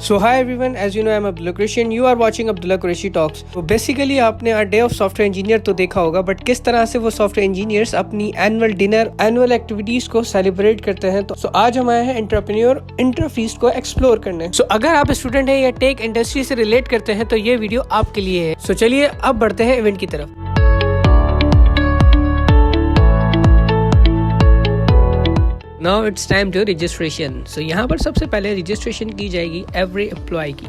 So hi everyone, as you know I'm Abdullah Qureshi. You are watching Abdullah Qureshi Talks. तो basically आपने day of software engineer तो देखा होगा, but किस तरह से वो सॉफ्टवेयर इंजीनियर्स अपनी एनुअल डिनर, एनुअल एक्टिविटीज को सेलिब्रेट करते हैं। तो आज हम आए हैं एंटरप्रेन्योर इंटरफीस्ट को एक्सप्लोर करने। अगर आप स्टूडेंट हैं या टेक इंडस्ट्री से रिलेट करते हैं तो ये वीडियो आपके लिए है। चलिए अब बढ़ते हैं इवेंट की तरफ। Now it's time to registration. So यहाँ पर सबसे पहले रजिस्ट्रेशन की जाएगी एवरी एम्प्लॉय की।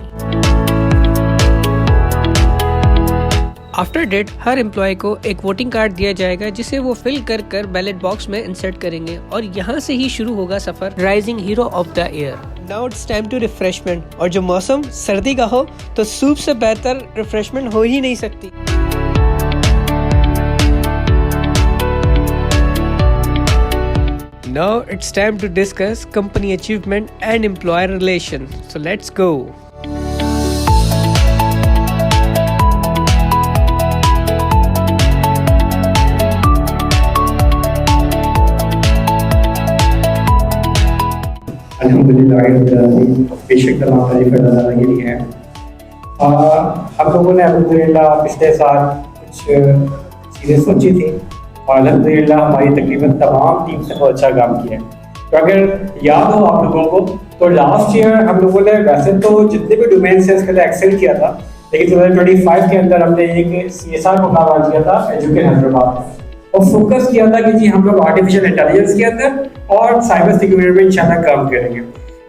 आफ्टर डेट हर एम्प्लॉय को एक वोटिंग कार्ड दिया जाएगा जिसे वो फिल कर बैलेट बॉक्स में इंसर्ट करेंगे और यहाँ से ही शुरू होगा सफर rising hero of the year. Now it's time to refreshment, और जो मौसम सर्दी का हो तो सूप से बेहतर रिफ्रेशमेंट हो ही नहीं सकती। Now it's time to discuss company achievement and employer relation. So let's go. अल्हम्दुलिल्लाह बेशक तमाम तारीफ अल्लाह के लिए है। हम लोगों ने अल्हम्दुलिल्लाह पिछले साल कुछ चीज़ें सोची थी और अल्हम्दुलिल्लाह हमारी तकरीबन तमाम टीम से बहुत अच्छा काम किया है। तो अगर याद हो आप लोगों को तो लास्ट ईयर हम लोगों ने वैसे तो जितने भी डोमेन्स हैं उसके अंदर एक्सेल किया था, लेकिन 2025 के अंदर हमने एक CSR को काम किया था एजुकेट हैदराबाद में, और फोकस किया था कि जी हम लोग आर्टिफिशियल इंटेलिजेंस के अंदर और साइबर सिक्योरिटी में इंशाल्लाह काम करेंगे।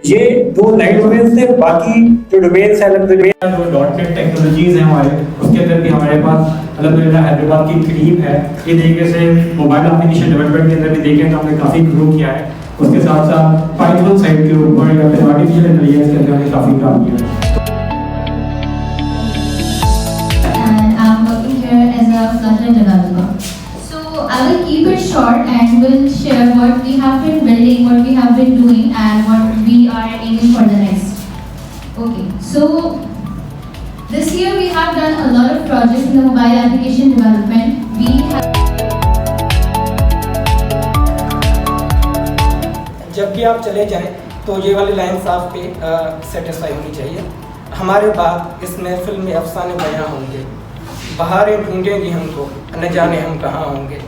ये दो नए डोमेन्स थे। बाकी जो डोमेन्स है जो डॉटनेट टेक्नोलॉजीज हैं हमारे, उसके अंदर भी हमारे पास अल्हम्दुलिल्लाह हैदराबाद की टीम है। ये तरीके से मोबाइल एप्लीकेशन डेवलपमेंट के अंदर भी देखें तो हमने काफ़ी ग्रो किया है। उसके साथ साथ पाइथन साइड के ऊपर या फिर आर्टिफिशियल इंटेलिजेंस के अंदर हमने काफ़ी काम किया है। I will keep it short and will share what we have been building, what we have been doing, and what we are aiming for the next. Okay, so this year we have done a lot of projects in the mobile application development. We have जब भी आप चले जाएं तो ये वाली lines आप पे सेटिस्फाई होनी चाहिए। हमारे बाद इस महफिल में अफसाने बयां होंगे, बहारें ढूंढेंगी हमको, न जाने हम कहाँ होंगे।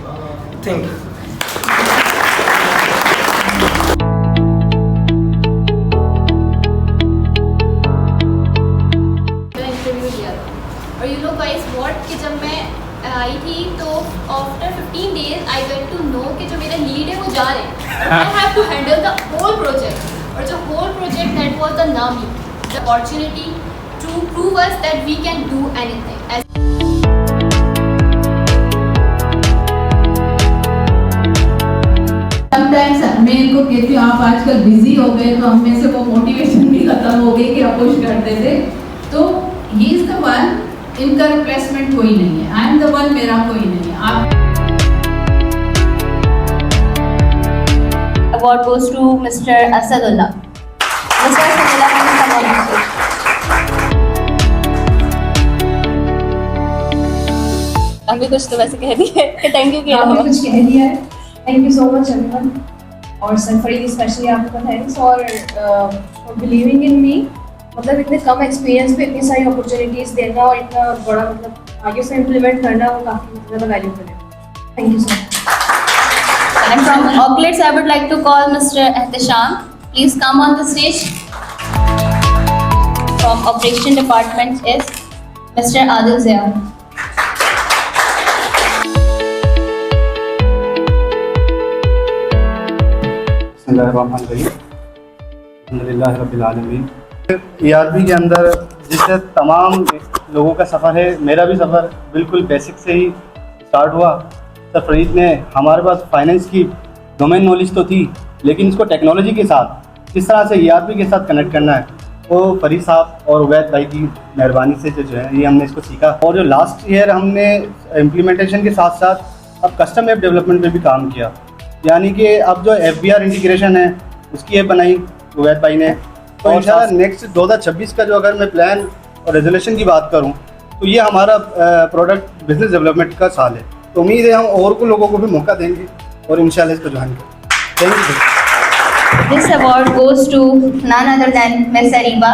Thank you. इंटरव्यू दिया था और यू नो गाइस व्हाट कि जब मैं आई थी तो after 15 days I get to know कि जो मेरा लीड है वो जा रहे हैं। I have to handle the whole project, और जो whole project that was the नामी the opportunity to prove us that we can do anything. Sometimes मैं इनको कहती हूँ आप आजकल बिजी हो गए, तो हम में से वो मोटिवेशन भी खत्म हो गई कि आप पुश करते थे। तो ही इज द वन, इनका रिप्लेसमेंट कोई नहीं है। आई एम द वन, मेरा कोई नहीं है। आप Award goes to Mr. Asadullah. Mr. Asadullah, can you come on the stage? अभी कुछ तो वैसे कह दिया है, थैंक यू किया आपने कुछ कह दिया है। Thank you so much everyone, और सरफरीद स्पेशली आपको थैंक्स फॉर बिलीविंग इन मी। मतलब इतने कम एक्सपीरियंस पे इतनी सारी अपॉर्चुनिटीज़ देना और इतना बड़ा मतलब आगे से इम्प्लीमेंट करना, वो काफ़ी ज़्यादा वैल्यूबल है। Thank you so much. And from Oaklets, I would like to call Mr. Ehtisham. Please come on the stage. From Operation Department is Mr. Adil Zia. अल्हम्दुलिल्लाह रब्बिल आलमीन। ERP के अंदर जिससे तमाम लोगों का सफ़र है, मेरा भी सफ़र बिल्कुल बेसिक से ही स्टार्ट हुआ। फरीद ने हमारे पास फाइनेंस की डोमेन नॉलेज तो थी, लेकिन इसको टेक्नोलॉजी के साथ किस तरह से ERP के साथ कनेक्ट करना है, वो फरीद साहब और उबैद भाई की मेहरबानी से जो है ये हमने इसको सीखा। और जो लास्ट ईयर हमने इम्प्लीमेंटेशन के साथ साथ अब कस्टम ऐप डेवलपमेंट में भी काम किया, यानी कि अब जो FBR इंटीग्रेशन है उसकी ऐप बनाई उबैद भाई ने। तो इंशाल्लाह नेक्स्ट 2026 का जो अगर मैं प्लान और रेजोल्यूशन की बात करूँ तो ये हमारा प्रोडक्ट बिजनेस डेवलपमेंट का साल है। तो उम्मीद है हम और को लोगों को भी मौका देंगे और इंशाल्लाह इसको ज्वाइन करें। Thank you. This award goes to none other than Ms. Ariba.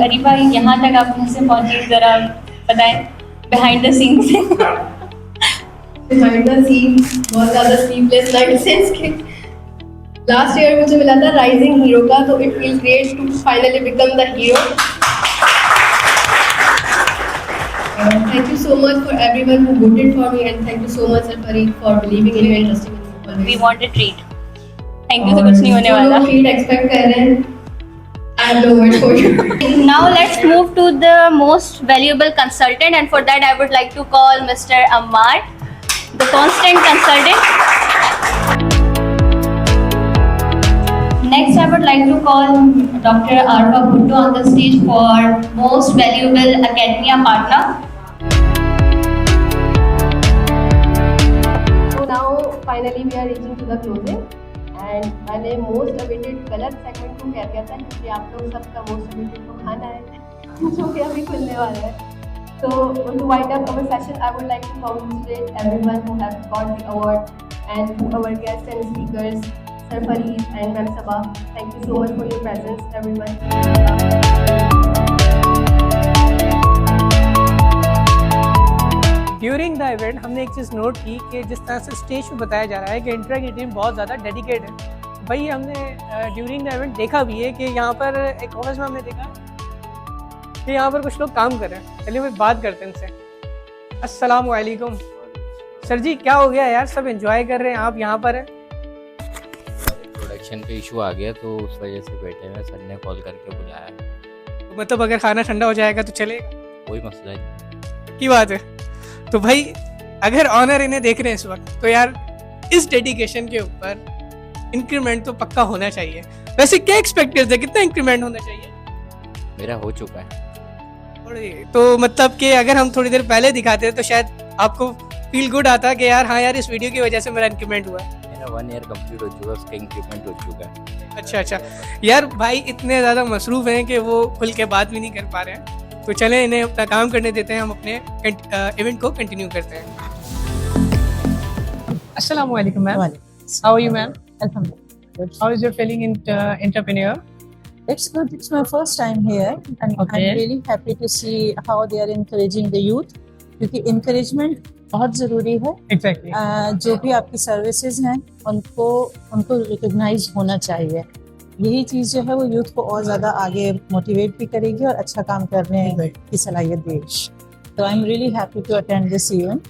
Farid भाई, यहाँ तक आप कैसे पहुँचे, ज़रा बताएं behind the scenes. Behind the scenes बहुत ज़्यादा स्लीपलेस नाइट्स हैं इसके। लास्ट ईयर मुझे मिला था राइजिंग हीरो का, तो it feels great to finally become the hero. Thank you so much for everyone who voted for me, and thank you so much Farid for believing in me and trusting in me always. We want a treat. Thank you, से कुछ नहीं होने वाला। treat expect कर रहे हैं, I have no word for you. Now let's move to the most valuable consultant, and for that I would like to call Mr. Ammar, the constant consultant. Next, I would like to call Dr. Arpa Bhutto on the stage for most valuable academia partner. So now finally we are reaching to the closing, and मैंने most awaited गलत segment को कह दिया था क्योंकि आप लोग सबका most awaited तो खाना है जो कि अभी खुलने वाला है। So to wind up our session, I would like to congratulate everyone who have got the award, and to our guests and speakers, Sir Farid and Ma'am Sabah. Thank you so much for your presence, everyone. During the event हमने एक चीज़ note की कि जिस तरह से stage पे बताया जा रहा है कि इंट्रा की टीम बहुत ज़्यादा डेडिकेट है। भाई हमने ड्यूरिंग द इवेंट देखा भी है कि यहाँ पर एक ऑफिस में हमने देखा कि यहाँ पर कुछ लोग काम कर रहे हैं। चलिए भाई बात करते हैं इनसे। अस्सलाम वालेकुम सर जी, क्या हो गया यार, सब एंजॉय कर रहे हैं, आप यहाँ पर हैं? प्रोडक्शन पे इशू आ गया तो उस वजह से बैठे हैं, सर ने कॉल करके बुलाया है। मतलब अगर खाना ठंडा हो जाएगा तो चलेगा? कोई मसला नहीं। की बात है। तो भाई अगर ऑनर इन्हें देख रहे हैं इस वक्त, तो यार इस डेडिकेशन के ऊपर इंक्रीमेंट तो पक्का होना चाहिए। वैसे क्या एक्सपेक्ट करते हैं, कितना इंक्रीमेंट होना चाहिए? मेरा हो चुका है। तो मतलब कि अगर हम थोड़ी देर पहले दिखाते तो शायद आपको फील गुड आता कि यार हाँ यार इस वीडियो की वजह से मेरा इंक्रीमेंट हुआ है। मेरा 1 ईयर कंप्लीट हो चुका है, उसका इंक्रीमेंट हो चुका है। अच्छा यार भाई इतने ज़्यादा मसरूफ़ हैं कि वो खुल के बात भी नहीं कर पा रहे हैं। तो चलें इन्हें अपना काम करने देते हैं, हम अपने इवेंट को कंटिन्यू करते हैं। अस्सलाम वालेकुम ma'am. How are you ma'am? Alhamdulillah. How is your feeling in entrepreneur? It's good. It's my first time here, and Okay. I'm really happy to see how they are encouraging the youth. क्योंकि encouragement बहुत ज़रूरी है। Exactly. जो भी आपकी services हैं उनको recognise होना चाहिए। यही चीज़ जो है वो यूथ को और ज़्यादा आगे मोटिवेट भी करेगी और अच्छा काम करने की सलाहियत देगी। तो I am really happy to attend this event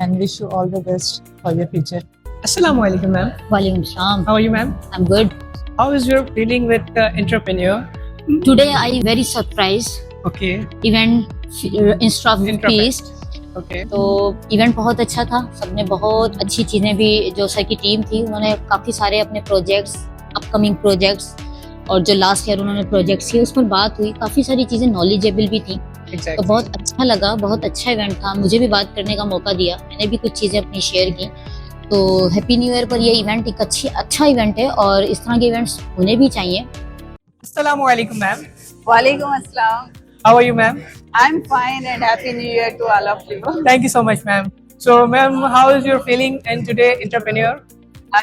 and wish you all the best for your future. अस्सलाम वालेकुम ma'am. Walaikum Assalam. How are you ma'am? I'm good. How is your feeling with entrepreneur? Today I very surprised. Okay Event instructor placed. Okay. तो event बहुत अच्छा था, सबने बहुत अच्छी चीज़ें भी, जो सर की टीम थी उन्होंने काफ़ी सारे अपने प्रोजेक्ट्स, अपकमिंग प्रोजेक्ट्स और जो लास्ट ईयर उन्होंने प्रोजेक्ट्स किए उस पर बात हुई, काफ़ी सारी चीज़ें नॉलेजेबल भी थी। तो बहुत अच्छा लगा, बहुत अच्छा इवेंट था, मुझे भी बात करने का मौका दिया, मैंने भी कुछ चीज़ें अपनी शेयर की। तो हैप्पी न्यू ईयर पर ये इवेंट एक अच्छा इवेंट है और इस तरह के इवेंट्स होने भी चाहिए। अस्सलाम वालेकुम ma'am. Walaikum Assalam. How are you ma'am? I'm fine and Happy New Year to all of you. Thank you so much, ma'am. So, ma'am, how is your feeling in today entrepreneur?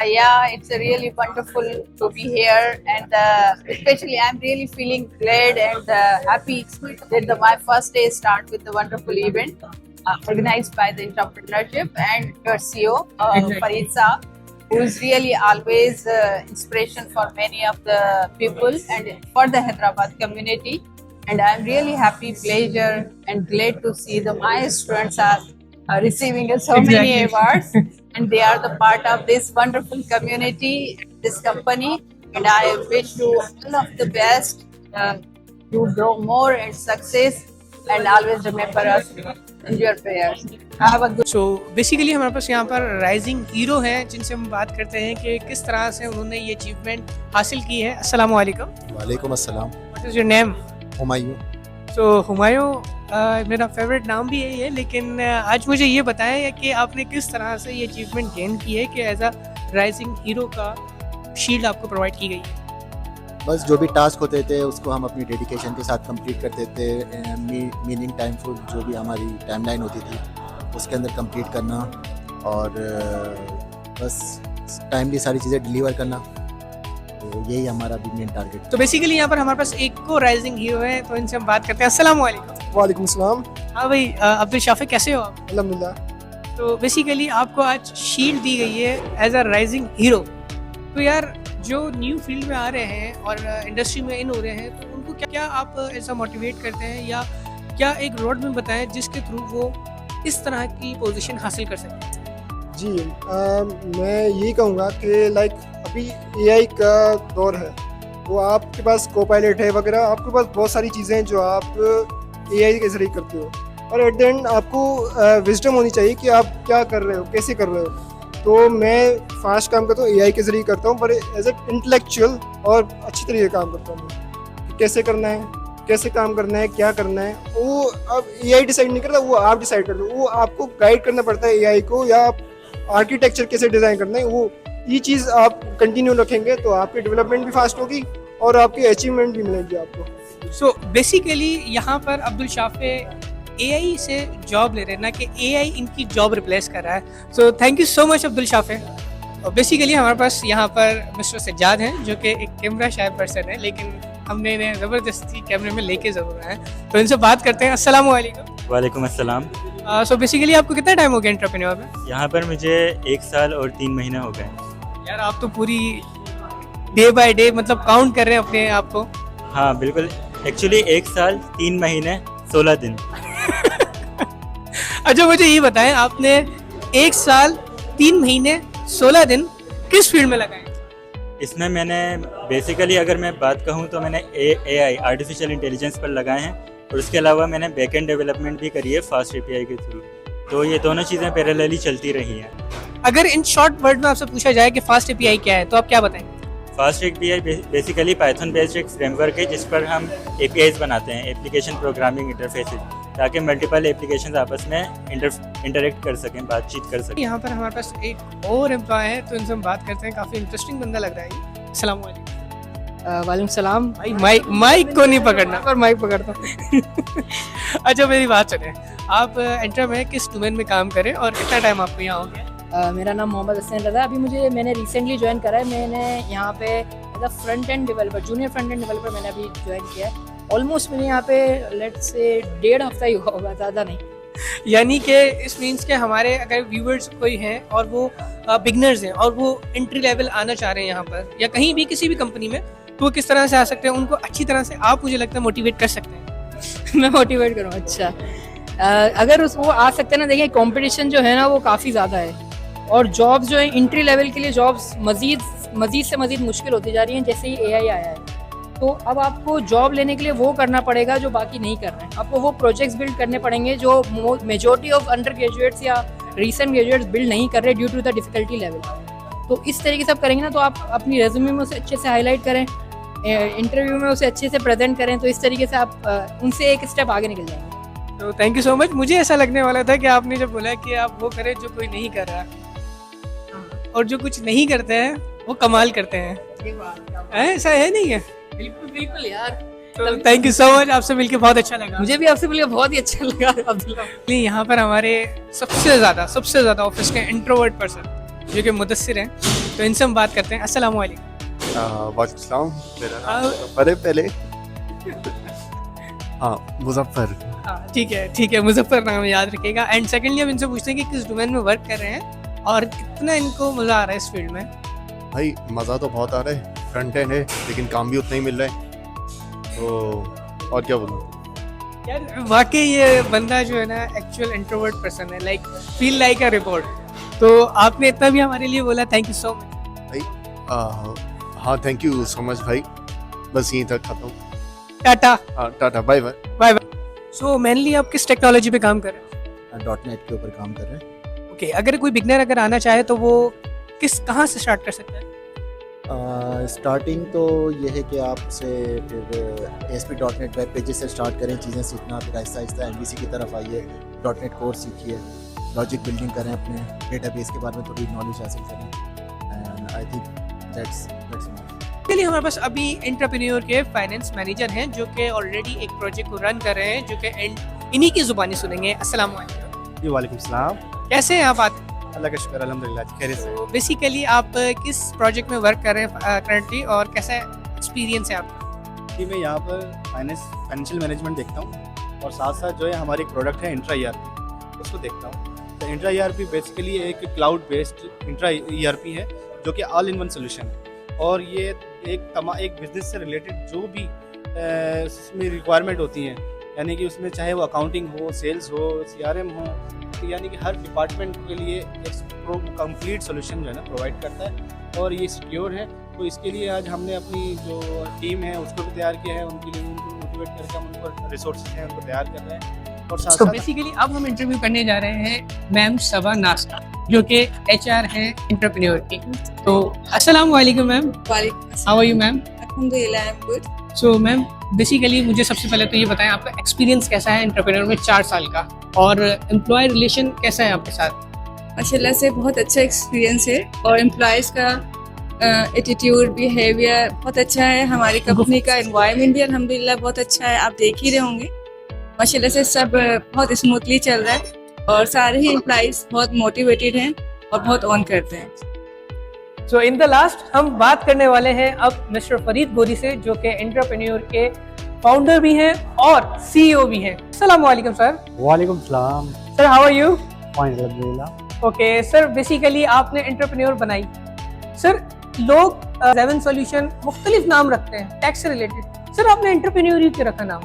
Yeah, it's really wonderful to be here, and especially I'm really feeling glad and happy that my first day start with the wonderful event organized by the entrepreneurship and your CEO Farid Saab, who is really always inspiration for many of the people and for the Hyderabad community. And I'm really happy, pleasure, and glad to see that my students are receiving so many awards, and they are the part of this wonderful community, this company. And I wish you all of the best to grow more and success, and always remember us in your prayers. Have a good. So basically हमारे पास यहाँ पर rising hero हैं जिनसे हम बात करते हैं कि किस तरह से उन्होंने ये अचीवमेंट हासिल की है। अस्सलाम वालेकुम। वालेकुम अस्सलाम। What is your name? Humayun. So Humayun मेरा फेवरेट नाम भी यही है, लेकिन आज मुझे ये बताएं कि आपने किस तरह से ये अचीवमेंट गेन की है कि एज अ राइजिंग हीरो का शील्ड आपको प्रोवाइड की गई है। बस जो भी टास्क होते थे उसको हम अपनी डेडिकेशन के साथ कंप्लीट करते थे। मीनिंग टाइमफुल जो भी हमारी टाइमलाइन होती थी उसके अंदर कंप्लीट करना और बस टाइमली सारी चीज़ें डिलीवर करना। तो यही हमारा भी मेन टारगेट। तो बेसिकली यहाँ पर हमारे पास एक को राइजिंग हीरो है, तो इनसे हम बात करते हैं। अस्सलाम वालेकुम। वालेकुम सलाम। हाँ भाई, अब्दुल शाफे कैसे हो आप? अल्हम्दुलिल्लाह। तो बेसिकली आपको आज शील्ड दी गई है एज अ राइजिंग हीरो। तो यार जो न्यू फील्ड में आ रहे हैं और इंडस्ट्री में इन हो रहे हैं, तो उनको क्या आप ऐसा मोटिवेट करते हैं या क्या एक रोड में बताएं जिसके थ्रू वो इस तरह की पोजीशन हासिल कर सकें? जी मैं यही कहूँगा कि लाइक अभी एआई का दौर है, तो आपके पास कोपायलट है वगैरह, आपके पास बहुत सारी चीज़ें हैं जो आप एआई के ज़रिए करते हो, और एट द एंड आपको विजडम होनी चाहिए कि आप क्या कर रहे हो, कैसे कर रहे हो। तो मैं फास्ट काम करता हूँ, एआई के ज़रिए करता हूँ, पर एज ए इंटेलेक्चुअल और अच्छी तरीके काम करता हूँ कि कैसे करना है, कैसे काम करना है, क्या करना है, वो अब एआई डिसाइड नहीं करता, वो आप डिसाइड करते हो। वो आपको गाइड करना पड़ता है एआई को, या आप आर्किटेक्चर कैसे डिज़ाइन करना है, वो ये चीज़ आप कंटिन्यू रखेंगे तो आपकी डेवलपमेंट भी फास्ट होगी और आपकी अचीवमेंट भी मिलेगी आपको। सो बेसिकली यहाँ पर अब्दुल शाफे एआई से जॉब ले रहे हैं, ना कि एआई इनकी जॉब रिप्लेस कर रहा है। So thank you so much Abdul Shafe. और बेसिकली हमारे पास यहाँ पर मिस्टर सज्जाद हैं जो कि एक कैमरा शाय पर्सन है, लेकिन हमने इन्हें ज़बरदस्ती कैमरे में लेके ज़रूर आए, तो इनसे बात करते हैं। अस्सलाम वालेकुम। वालेकुम अस्सलाम। सो बेसिकली आपको कितना टाइम हो गया एंटरप्रेन्योर में? यहाँ पर मुझे 1 साल और 3 महीने हो गए। यार आप तो पूरी डे बाय डे मतलब काउंट कर रहे हैं अपने आप को। हाँ बिल्कुल, एक्चुअली 1 साल 3 महीने 16 दिन। अच्छा मुझे ये बताएं, आपने 1 साल 3 महीने 16 दिन किस फील्ड में लगाए? इसमें मैंने बेसिकली अगर मैं बात कहूँ तो मैंने एआई आर्टिफिशियल इंटेलिजेंस पर लगाए हैं, और उसके अलावा मैंने बैकएंड डेवलपमेंट भी करी है फास्ट एपीआई के थ्रू। तो ये दोनों चीज़ें पैरेलली चलती रही हैं। अगर इन शॉर्ट वर्ड में आपसे पूछा जाए कि फास्ट एपीआई क्या है, तो आप क्या बताएंगे? Fast API basically Python based एक फ्रेमवर्क है जिस पर हम एपीआईज बनाते हैं, एप्लीकेशन प्रोग्रामिंग इंटरफेसेस, ताकि मल्टीपल एप्लीकेशंस आपस में इंटरेक्ट कर सकें, बातचीत कर सकें। यहाँ पर हमारे पास एक और एम्प्लॉय है, तो इनसे हम बात करते हैं। काफ़ी इंटरेस्टिंग बंदा लग रहा है ये। अस्सलाम वालेकुम। वालेकुम सलाम। भाई माइक को नहीं पकड़ना, पर माइक पकड़ता हूँ। अच्छा मेरी बात सुने, आप एंटर में किस डोमेन में काम करें और कितना टाइम आपको यहाँ हो गया? मेरा नाम मोहम्मद हसन रज़ा। अभी मैंने रिसेंटली ज्वाइन करा है। मैंने यहाँ पे as a front end developer, junior front end developer मैंने अभी ज्वाइन किया है। ऑलमोस्ट मैंने यहाँ पे लेट्स से 1.5 हफ्ता ही हुआ होगा, ज़्यादा नहीं। यानी कि इस मीन्स के हमारे अगर व्यूवर्स कोई हैं और वो बिगनर्स हैं और वो एंट्री लेवल आना चाह रहे हैं यहाँ पर या कहीं भी किसी भी कंपनी में, तो वो किस तरह से आ सकते हैं? उनको अच्छी तरह से आप मुझे लगता है मोटिवेट कर सकते हैं। मैं मोटिवेट करूँ? अच्छा, अगर वो आ सकते हैं ना, देखिए कंपटीशन जो है ना वो काफ़ी ज़्यादा है, और जॉब्स जो है एंट्री लेवल के लिए जॉब्स मज़ीद से मज़ीद मुश्किल होती जा रही हैं जैसे ही एआई आया है। तो अब आपको जॉब लेने के लिए वो करना पड़ेगा जो बाकी नहीं कर रहे हैं। आपको वो प्रोजेक्ट्स बिल्ड करने पड़ेंगे जो मेजॉरिटी ऑफ अंडर ग्रेजुएट्स या रिसेंट ग्रेजुएट्स बिल्ड नहीं कर रहे due to the difficulty level. तो इस तरीके से आप करेंगे ना, तो आप अपनी रेज्यूमे में उसे अच्छे से हाईलाइट करें, इंटरव्यू में उसे अच्छे से प्रेजेंट करें, तो इस तरीके से आप उनसे एक स्टेप आगे निकल जाएंगे। तो थैंक यू सो मच। मुझे ऐसा लगने वाला था कि आपने जब बोला कि आप वो करें जो कोई नहीं कर रहा, और जो कुछ नहीं करते हैं वो कमाल करते हैं। ऐसा है नहीं है? बिल्कुल बिल्कुल यार। तो थैंक यू सो मच, आपसे मिलके बहुत अच्छा लगा। मुझे भी आपसे मिलकर बहुत ही अच्छा लगा अब्दुल्ला। यहाँ पर हमारे सबसे ज़्यादा ऑफिस के इंट्रोवर्ट पर्सन जो कि मुदस्सिर हैं, तो इनसे हम बात करते हैं। अस्सलाम वालेकुम। वालेकुम सलाम। मेरा नाम मुज़फ़्फ़र है पहले। हाँ मुज़फ़्फ़र। ठीक है मुज़फ़्फ़र नाम याद रखिएगा। एंड सेकेंडली हम इनसे पूछते हैं कि किस डोमेन में वर्क कर रहे हैं और कितना इनको मज़ा आ रहा है इस फील्ड में। भाई मज़ा तो बहुत आ रहा है, फ्रंट एंड है लेकिन काम भी उतना ही मिल रहा है, तो और क्या बोलूँ यार। वाकई ये बंदा जो है ना एक्चुअल इंट्रोवर्ट पर्सन है, like feel like a report. तो आपने इतना भी हमारे लिए बोला, थैंक यू सो मच भाई। हाँ थैंक यू सो मच भाई, बस यहीं तक खत्म। टाटा। हाँ tata, bye bye. Bye bye. So mainly आप किस टेक्नोलॉजी पे काम कर रहे हैं? .NET के ऊपर काम कर रहे हैं। ओके, अगर कोई बिगनर अगर आना चाहे तो वो कहाँ से स्टार्ट कर सकता है? स्टार्टिंग तो ये है कि आपसे फिर ASP.NET वेब पेजेस से स्टार्ट करें चीज़ें सीखना, फिर आहिस्ता आहिस्ता MVC की तरफ आइए, .NEट कोर्स सीखिए, लॉजिक बिल्डिंग करें, अपने डेटाबेस के बारे में थोड़ी नॉलेज हासिल करें, एंड आई थिंक दैट्स चलिए हमारे पास अभी एंटरप्रेन्योर के फाइनेंस मैनेजर हैं जो कि ऑलरेडी एक प्रोजेक्ट को रन कर रहे हैं, जो कि इन्हीं की ज़ुबानी सुनेंगे। अस्सलाम वालेकुम। जी वालेकुम सलाम। कैसे हैं आप? अल्लाह का शुक्र अल्हम्दुलिल्लाह खैरियत से। तो बेसिकली आप किस प्रोजेक्ट में वर्क कर रहे हैं करंटली और कैसा एक्सपीरियंस है आपका? कि मैं यहाँ पर फाइनेंशियल मैनेजमेंट देखता हूँ और साथ साथ जो है हमारी एक प्रोडक्ट है इंट्रा ERP, उसको देखता हूँ। तो इंट्रा ERP बेसिकली एक क्लाउड बेस्ड इंट्रा ERP है जो कि ऑल इन वन सोल्यूशन है और ये एक बिजनेस से रिलेटेड जो भी इसमें रिक्वायरमेंट होती हैं, यानी कि उसमें चाहे वो अकाउंटिंग हो, सेल्स हो, CRM हो, तो यानी कि हर डिपार्टमेंट के लिए एक कंप्लीट सोल्यूशन जो है ना प्रोवाइड करता है और ये सिक्योर है। तो इसके लिए आज हमने अपनी जो टीम है उसको भी तैयार किया है, उनके लिए उनको मोटिवेट करके हम उन पर रिसोर्सेज हैं उनको तैयार कर रहे हैं। और साथ साथ बेसिकली अब हम इंटरव्यू करने जा रहे हैं मैम सबा नास्ता जो कि HR हैं एंटरप्रेन्योर की। तो अस्सलाम वालेकुम ma'am. How are you ma'am? अल्हम्दुलिल्लाह, I am good. So ma'am basically मुझे सबसे पहले तो ये बताएं आपका एक्सपीरियंस कैसा है एंटरप्रेन्योर में 4 साल का, और एम्प्लॉय रिलेशन कैसा है आपके साथ? माशाल्लाह से बहुत अच्छा एक्सपीरियंस है और एम्प्लॉयज़ का एटीट्यूड, बिहेवियर बहुत अच्छा है। हमारी कंपनी का एनवायरनमेंट भी अल्हम्दुलिल्लाह बहुत अच्छा है, आप देख ही रहे होंगे। माशाल्लाह से सब बहुत स्मूथली चल रहा है और सारे ही एम्प्लॉयज़ बहुत मोटिवेटेड हैं और बहुत ऑन करते हैं। सो इन द लास्ट हम बात करने वाले हैं अब मिस्टर फरीद गोरी से जो कि एंटरप्रेन्योर के फाउंडर भी हैं और CEO भी हैं। अस्सलाम वालेकुम सर। वालेकुम सलाम। Sir how are you? Fine अल्हम्दुलिल्लाह। ओके सर, बेसिकली आपने एंटरप्रेन्योर बनाई। सर लोग 7 सॉल्यूशन मुख्तलिफ नाम रखते हैं टैक्स से रिलेटेड, सर आपने एंटरप्रेन्योर ही क्यों रखा नाम?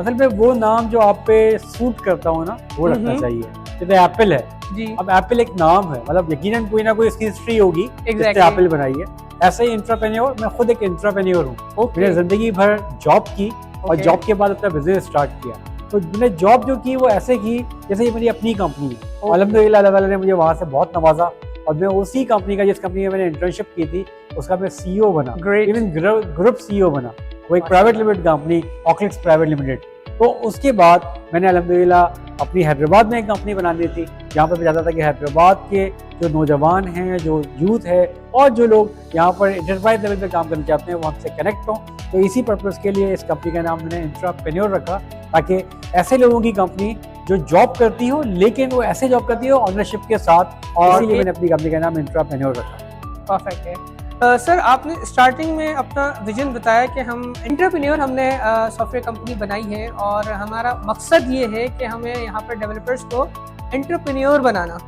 असल में वो नाम जो आप पे सूट करता हो ना वो रखना चाहिए। जैसे एप्पल है जी, अब एप्पल एक नाम है, मतलब यकीनन कोई ना कोई इसकी हिस्ट्री होगी जिससे एप्पल बनाई है। ऐसे ही एंटरप्रेन्योर, मैं खुद एक एंटरप्रेन्योर हूँ। मैंने जिंदगी भर जॉब की और जॉब के बाद अपना बिजनेस स्टार्ट किया। तो मैंने जॉब जो की वो ऐसे की जैसे ये मेरी अपनी कंपनी है। अल्हम्दुलिल्लाह अल्लाह ताला ने मुझे वहाँ से बहुत नवाजा और मैं उसी कंपनी का, जिस कंपनी में मैंने इंटर्नशिप की थी उसका मैं CEO बना, इवन ग्रुप CEO बना। वो एक प्राइवेट लिमिटेड कंपनी, ऑक्लिक्स प्राइवेट लिमिटेड। तो उसके बाद मैंने अल्हम्दुलिल्लाह अपनी हैदराबाद में एक कंपनी बनानी थी जहाँ पर मैं चाहता था कि हैदराबाद के जो नौजवान हैं, जो यूथ है और जो लोग यहाँ पर एंटरप्राइज लेवल पे काम करना चाहते हैं वो हमसे कनेक्ट हों। तो इसी पर्पज़ के लिए इस कंपनी का नाम मैंने एंटरप्रेन्योर रखा, ताकि ऐसे लोगों की कंपनी जो जॉब करती हो लेकिन वो ऐसे जॉब करती हो ऑनरशिप के साथ, और इसीलिए मैंने अपनी कंपनी का नाम एंटरप्रेन्योर रखा। परफेक्ट है। सर आपने स्टार्टिंग में अपना विजन बताया कि हम एंटरप्रेन्योर, हमने सॉफ्टवेयर कंपनी बनाई है और हमारा मकसद ये है कि हमें यहाँ पर डेवलपर्स को एंटरप्रेन्योर बनाना।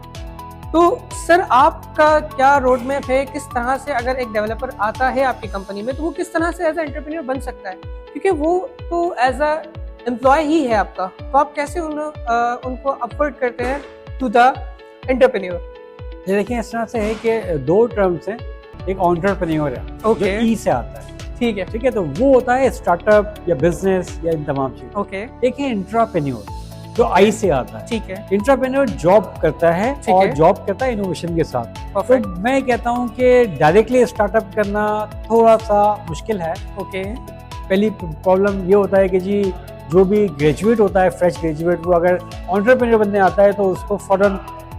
तो सर आपका क्या रोड मैप है, किस तरह से अगर एक डेवलपर आता है आपकी कंपनी में तो वो किस तरह से एज ए एंटरप्रेन्योर बन सकता है, क्योंकि वो तो एज अ एम्प्लॉय ही है आपका, तो आप कैसे उनको अपवर्ड करते हैं टू द एंटरप्रेन्योर? ये देखिए इस तरह से है कि 2 टर्म्स हैं। एक एंटरप्रेन्योर है जो E से आता है, ठीक है, तो वो होता है स्टार्टअप या बिजनेस या इन तमाम चीज़। ओके। एक है इंट्राप्रेन्योर जो I से आता है, ठीक है। इंट्राप्रेन्योर जॉब करता है और जॉब करता है इनोवेशन के साथ। तो मैं कहता हूँ कि डायरेक्टली स्टार्टअप करना थोड़ा सा मुश्किल है। ओके। पहली प्रॉब्लम ये होता है कि जी जो भी ग्रेजुएट होता है, फ्रेश ग्रेजुएट, वो अगर एंटरप्रेन्योर बनने आता है तो उसको फौरन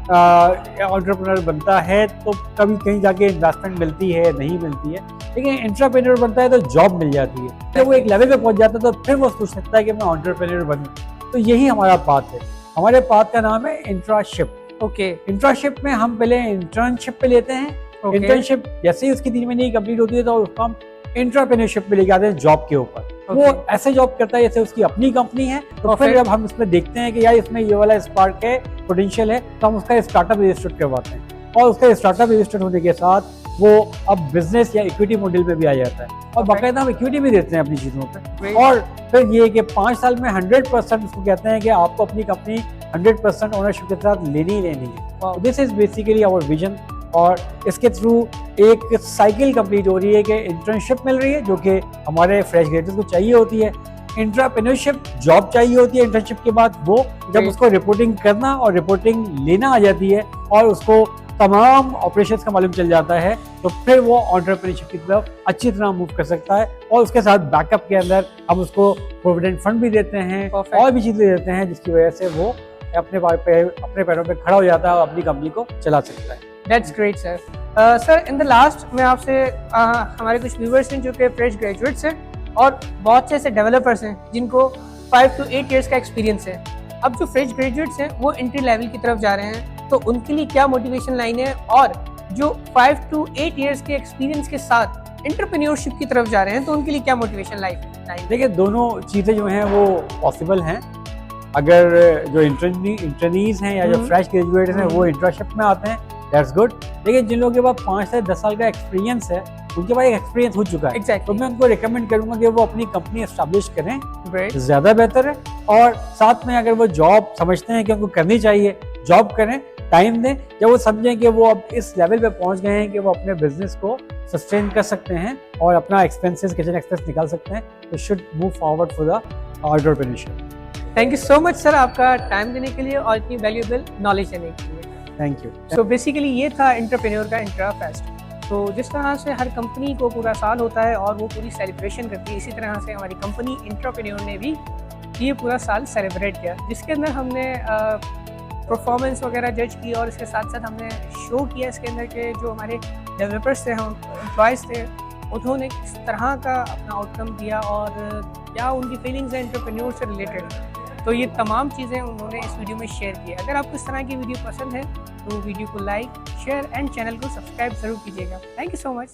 एंटरप्रेन्योर बनता है तो कभी कहीं जाके इन्वेस्टमेंट मिलती है, नहीं मिलती है, लेकिन एंटरप्रेन्योर बनता है तो जॉब मिल जाती है। जब वो एक लेवल पे पहुंच जाता है तो फिर वो सोच सकता है कि मैं एंटरप्रेन्योर बनूं। तो यही हमारा पाथ है। हमारे पाथ का नाम है इंट्राशिप। ओके। इंट्राशिप में हम पहले इंटर्नशिप पे लेते हैं। इंटर्नशिप जैसे ही उसकी 3 महीने की कंप्लीट होती है तो उसको हम एंटरप्रेन्योरशिप पे लेके आते हैं जॉब के ऊपर। वो ऐसे जॉब करता है जैसे उसकी अपनी कंपनी है। तो फिर जब हम इसमें देखते हैं कि यार इसमें ये वाला स्पार्क है, पोटेंशियल है, तो हम उसका स्टार्टअप रजिस्टर्ड करवाते हैं और उसका स्टार्टअप रजिस्टर्ड होने के साथ वो अब बिजनेस या इक्विटी मॉडल में भी आ जाता है और बाकायदा हम इक्विटी भी देते हैं अपनी चीज़ों पे। और फिर ये कि 5 साल में 100% उसको कहते हैं कि आपको अपनी कंपनी 100% ओनरशिप के साथ लेनी ही लेनी है। This is basically our vision और इसके थ्रू एक साइकिल कंप्लीट हो रही है कि इंटर्नशिप मिल रही है जो कि हमारे फ्रेश ग्रेजुएट्स को चाहिए होती है, एंटरप्रेन्योरशिप जॉब चाहिए होती है इंटर्नशिप के बाद, वो जब उसको रिपोर्टिंग करना और रिपोर्टिंग लेना आ जाती है और उसको तमाम ऑपरेशंस का मालूम चल जाता है तो फिर वो एंटरप्रेन्योरशिप की तरफ अच्छी तरह मूव कर सकता है। और उसके साथ बैकअप के अंदर हम उसको प्रोविडेंट फंड भी देते हैं और भी चीज़ें देते हैं जिसकी वजह से वो अपने पैरों पे खड़ा हो जाता है और अपनी कंपनी को चला सकता है। That's great, sir. Sir in the last मैं आपसे हमारे कुछ व्यूवर्स हैं जो कि फ्रेश ग्रेजुएट्स हैं और बहुत से ऐसे डेवलपर्स हैं जिनको 5 to 8 years का एक्सपीरियंस है। अब जो फ्रेश ग्रेजुएट्स हैं वो एंट्री लेवल की तरफ जा रहे हैं तो उनके लिए क्या मोटिवेशन लाइन है, और जो 5 to 8 इयर्स के एक्सपीरियंस के साथ एंटरप्रेन्योरशिप की तरफ जा रहे हैं तो उनके लिए क्या मोटिवेशन लाइन? देखिए दोनों चीज़ें जो हैं वो पॉसिबल हैं। अगर जो इंटर्नीज हैं या जो फ्रेश ग्रेजुएट्स हैं वो इंटर्नशिप में आते हैं, दैट्स गुड। लेकिन जिन लोगों के पास 5 से 10 साल का एक्सपीरियंस है, उनके पास एक एक्सपीरियंस हो चुका है, तो मैं उनको रिकमेंड करूंगा कि वो अपनी कंपनी एस्टैब्लिश करें, ज़्यादा बेहतर है। और साथ में अगर वो जॉब समझते हैं कि उनको करनी चाहिए, जॉब करें, टाइम दें। जब वो समझें कि वो अब इस लेवल पे पहुंच गए हैं कि वो अपने बिजनेस को सस्टेन कर सकते हैं और अपना एक्सपेंसेस, किचन एक्सपेंस निकाल सकते हैं, तो should move forward for the entrepreneurship. Thank you so much sir आपका टाइम देने के लिए और इतनी वैल्यूएबल नॉलेज देने के लिए। Thank you. सो बेसिकली ये था एंटरप्रेन्योर का इंट्रा फेस्ट। तो जिस तरह से हर कंपनी को पूरा साल होता है और वो पूरी सेलिब्रेशन करती है, इसी तरह से हमारी कंपनी एंटरप्रेन्योर ने भी ये पूरा साल सेलिब्रेट किया, जिसके अंदर हमने परफॉर्मेंस वगैरह जज की और इसके साथ साथ हमने शो किया इसके अंदर के जो हमारे डेवलपर्स थे, हम एम्प्लॉयज़ थे, उन्होंने किस तरह का अपना आउटकम दिया और क्या उनकी फीलिंग्स हैं एंटरप्रेन्योर से रिलेटेड। तो ये तमाम चीज़ें उन्होंने इस वीडियो में शेयर की। अगर आपको इस तरह की वीडियो पसंद है तो वीडियो को लाइक, शेयर एंड चैनल को सब्सक्राइब ज़रूर कीजिएगा। Thank you so much.